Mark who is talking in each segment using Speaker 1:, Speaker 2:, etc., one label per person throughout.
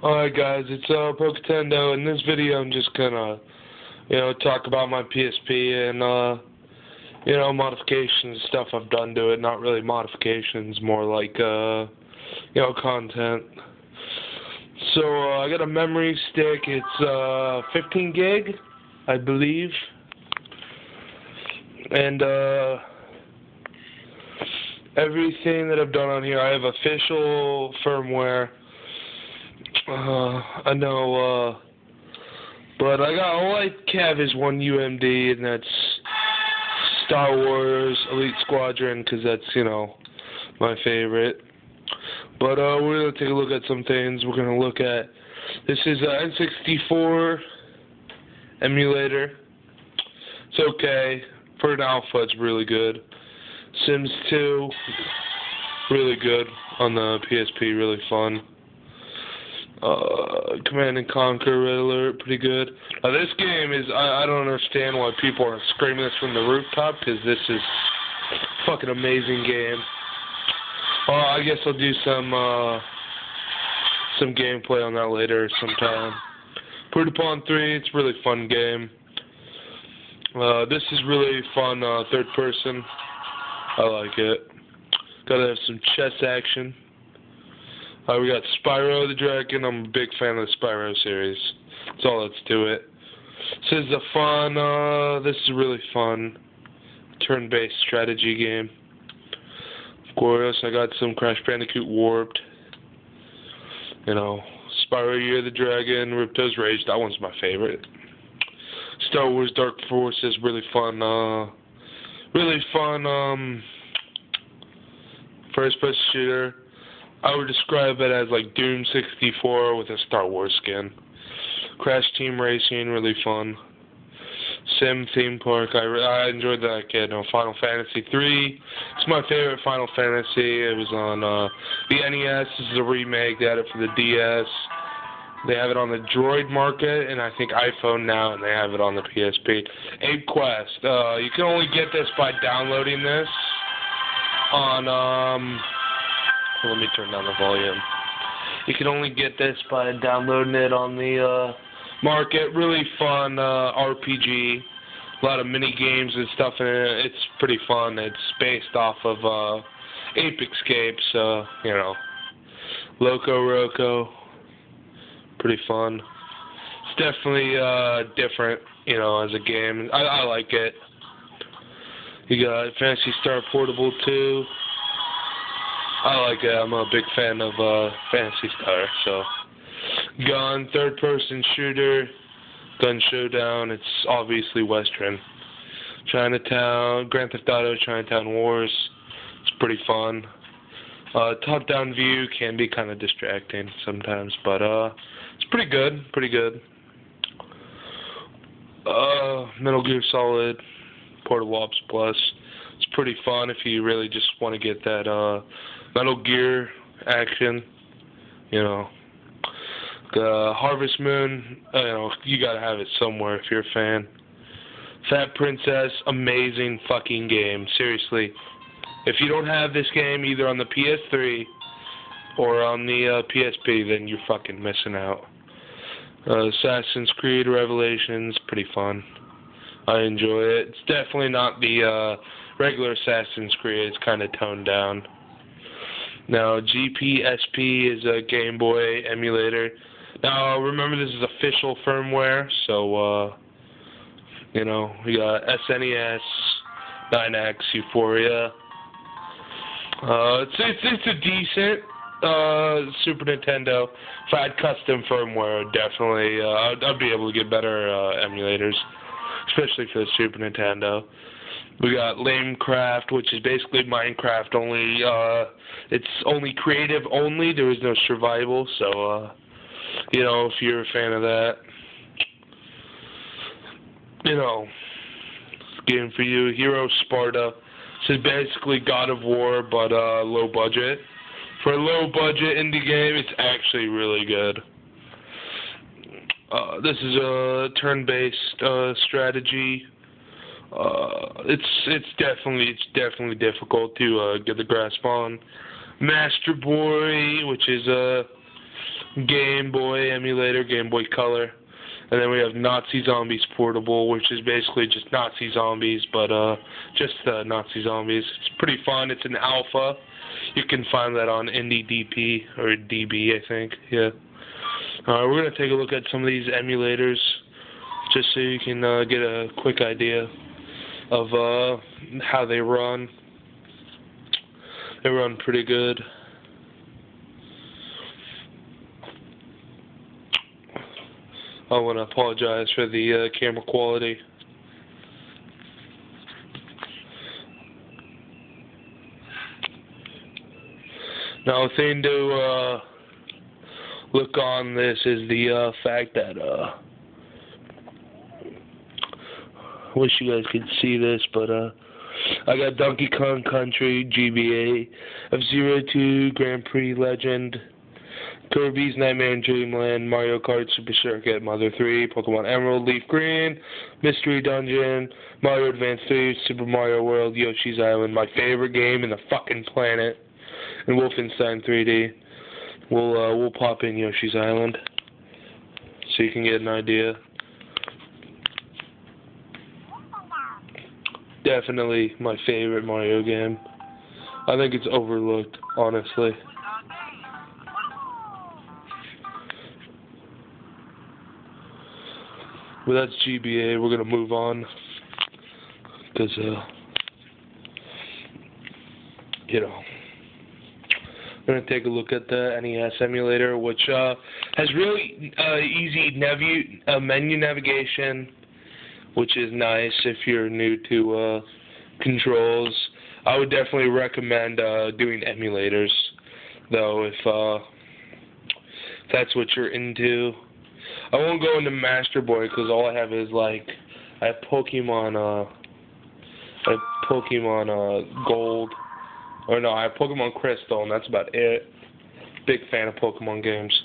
Speaker 1: Alright guys, it's Poketendo. In this video I'm just gonna, talk about my PSP and, modifications and stuff I've done to it. Not really modifications, more like, content. So, I got a memory stick. It's, 15 gig, I believe. And, everything that I've done on here, I have official firmware. I know, but all I have is one UMD, and that's Star Wars Elite Squadron, because that's, my favorite. But, we're going to take a look at some things. We're going to look at, this is an N64 emulator. It's okay. For an alpha, it's really good. Sims 2, really good on the PSP, really fun. Command and Conquer, Red Alert, pretty good. This game is, I don't understand why people are screaming this from the rooftop, because this is a fucking amazing game. I guess I'll do some gameplay on that later sometime. Put Upon 3, it's a really fun game. This is really fun, third person. I like it. Gotta have some chess action. We got Spyro the Dragon. I'm a big fan of the Spyro series. That's all that's to it. This is this is a really fun turn-based strategy game. Of course, I got some Crash Bandicoot Warped. Spyro Year the Dragon, Ripto's Rage. That one's my favorite. Star Wars Dark Forces, really fun. First-person shooter. I would describe it as like Doom 64 with a Star Wars skin. Crash Team Racing, really fun. Sim Theme Park, I enjoyed that kid. Final Fantasy 3, it's my favorite Final Fantasy. It was on the NES. This is a remake. They had it for the DS. They have it on the Droid market, and I think iPhone now, and they have it on the PSP. Ape Quest, you can only get this by downloading this on, let me turn down the volume. You can only get this by downloading it on the market. Really fun RPG. A lot of mini games and stuff in it. It's pretty fun. It's based off of Ape Escape, so, Loco Roco. Pretty fun. It's definitely different, as a game. I like it. You got Phantasy Star Portable 2. I like it. I'm a big fan of Phantasy Star. So, Gun, third-person shooter, Gun Showdown. It's obviously Western. Chinatown, Grand Theft Auto, Chinatown Wars. It's pretty fun. Top-down view can be kind of distracting sometimes, but it's pretty good. Pretty good. Metal Gear Solid, Portable Ops Plus. It's pretty fun if you really just want to get that Metal Gear action, The Harvest Moon, you gotta have it somewhere if you're a fan. Fat Princess, amazing fucking game. Seriously, if you don't have this game either on the PS3 or on the PSP, then you're fucking missing out. Assassin's Creed Revelations, pretty fun. I enjoy it. It's definitely not the regular Assassin's Creed. It's kind of toned down. Now, GPSP is a Game Boy emulator. Now, remember, this is official firmware, so, we got SNES, 9X, Euphoria. It's a decent Super Nintendo. If I had custom firmware, definitely, I'd be able to get better emulators, especially for the Super Nintendo. We got Lamecraft, which is basically Minecraft, only, it's only creative only, there is no survival, so, if you're a fan of that, game for you. Hero Sparta, this is basically God of War, but, low budget. For a low budget indie game, it's actually really good. This is a turn-based, strategy. It's definitely difficult to get the grasp on. Master Boy, which is Game Boy emulator, Game Boy Color. And then we have Nazi Zombies Portable, which is basically just Nazi Zombies, but just Nazi Zombies. It's pretty fun. It's an alpha. You can find that on IndieDP, or DB, I think. Yeah. We're going to take a look at some of these emulators, just so you can get a quick idea of how they run. They run pretty good. I want to apologize for the camera quality. Now, the thing to look on this is the fact that I wish you guys could see this, but I got Donkey Kong Country, GBA, F-Zero 2, Grand Prix Legend, Kirby's Nightmare in Dreamland, Mario Kart Super Circuit, Mother 3, Pokemon Emerald, Leaf Green, Mystery Dungeon, Mario Advance 3, Super Mario World, Yoshi's Island, my favorite game in the fucking planet, and Wolfenstein 3D. We'll pop in Yoshi's Island so you can get an idea. Definitely my favorite Mario game. I think it's overlooked, honestly. But that's GBA. We're gonna move on because you know, we're gonna take a look at the NES emulator, which has really easy menu navigation, which is nice if you're new to controls. I would definitely recommend doing emulators, though, if that's what you're into. I won't go into Master Boy because all I have is like I have Pokemon Gold, or no, I have Pokemon Crystal, and that's about it. Big fan of Pokemon games.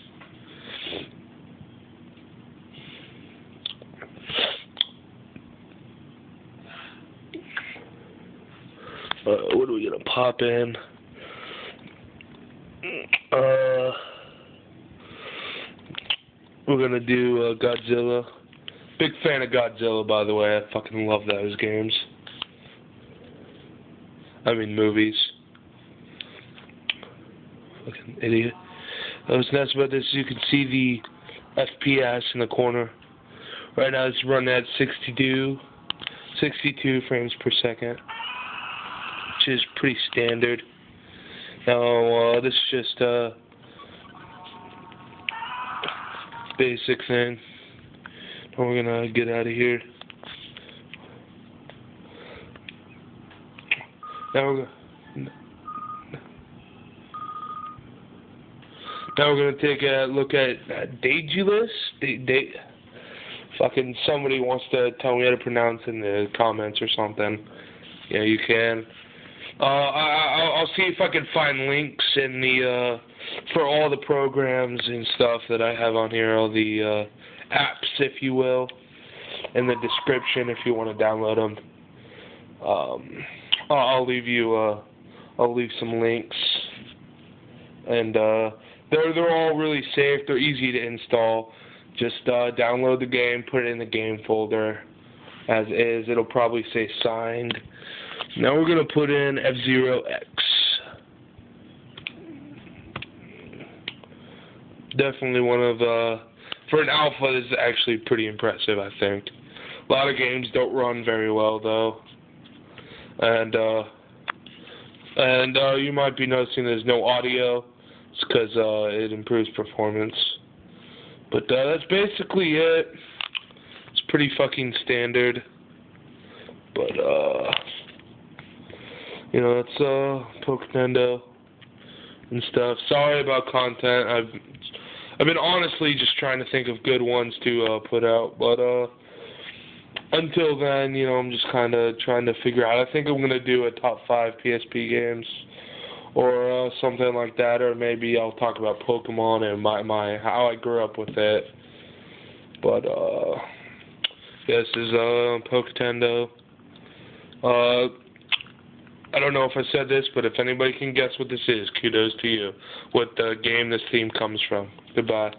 Speaker 1: What are we gonna pop in? We're gonna do Godzilla. Big fan of Godzilla, by the way. I fucking love those games. I mean, movies. Fucking idiot. What's nice about this is you can see the FPS in the corner. Right now it's running at 62 frames per second, which is pretty standard. Now, this is just a basic thing. Now we're gonna get out of here. Now we're gonna take a look at Daedalus. Fucking somebody wants to tell me how to pronounce in the comments or something. Yeah, you can. I'll see if I can find links in the for all the programs and stuff that I have on here, all the apps, if you will, in the description if you want to download them. I'll leave some links, and they're all really safe. They're easy to install. Just download the game, put it in the game folder as is. It'll probably say signed. Now we're going to put in F-Zero X. Definitely one of, for an alpha, this is actually pretty impressive, I think. A lot of games don't run very well, though. And you might be noticing there's no audio. It's because it improves performance. But that's basically it. It's pretty fucking standard. But, you know, it's Poketendo and stuff. Sorry about content. I've been honestly just trying to think of good ones to put out, but until then, you know, I'm just kind of trying to figure out. I think I'm gonna do a top 5 PSP games or something like that, or maybe I'll talk about Pokemon and my how I grew up with it. But this is Poketendo. I don't know if I said this, but if anybody can guess what this is, kudos to you. What game this theme comes from. Goodbye.